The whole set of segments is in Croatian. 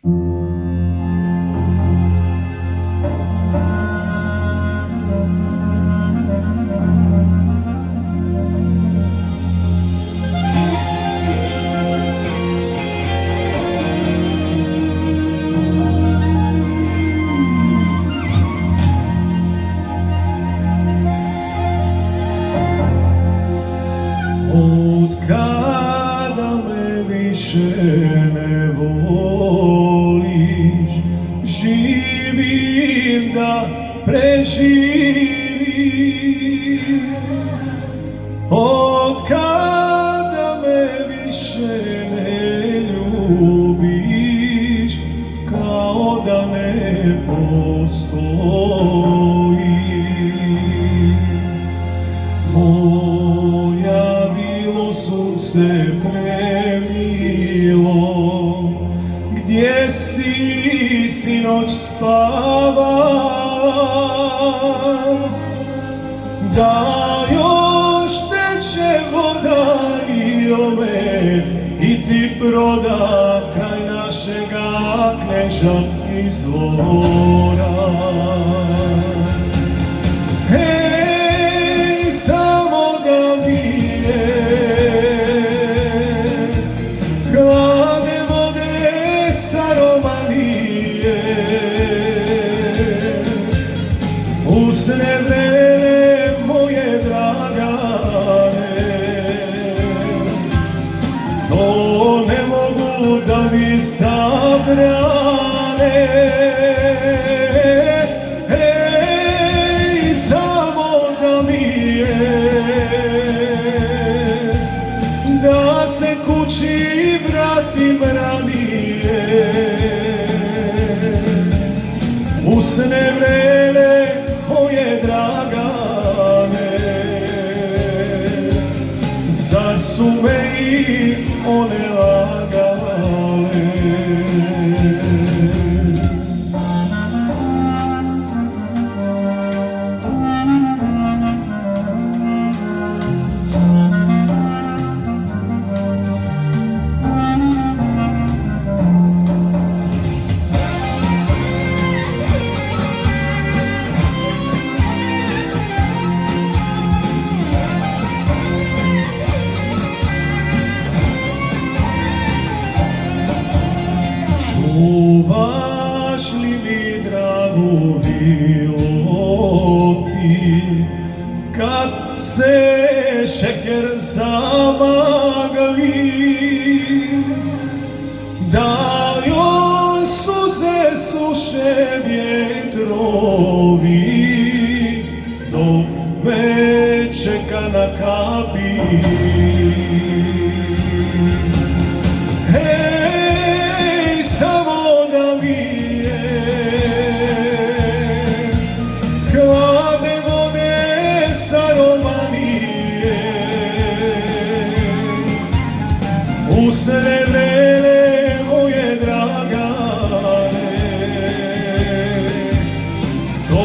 Od kada me više ne voliš, živim da preživim. Od kada me više ne ljubiš, kao da ne postoji. Moja bilo sunce premilo, gdje si sinoć spava? Da još teče voda i ome i ti broda kraj našega Kneža izvora. Samo da mi je hladne vode sa Romanije, usne vrele moje dragane, to ne mogu da mi zabrane. Da se kući vratim ranije, usne vrele moje dragane, zar su me i one lagale? Čuvaš li mi dragu vilu ti, kad se šeker zamagli? Da joj suze suše vjetrovi, dok me čeka na kapi. Hladne vode sa Romanije, usne vrele moje dragane, to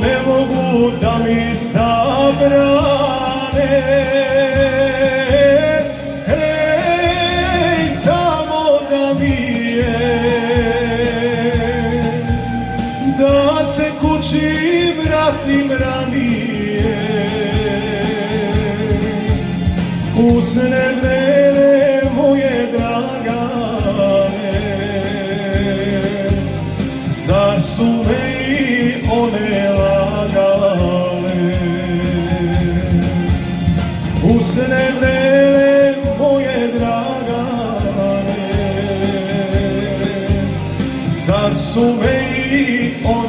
ne mogu da mi zabrane. Samo da mi je da se kući vratim ranije, usne vrele moje dragane, zar su me i one lagale? Usne vrele moje dragane, zar su me i one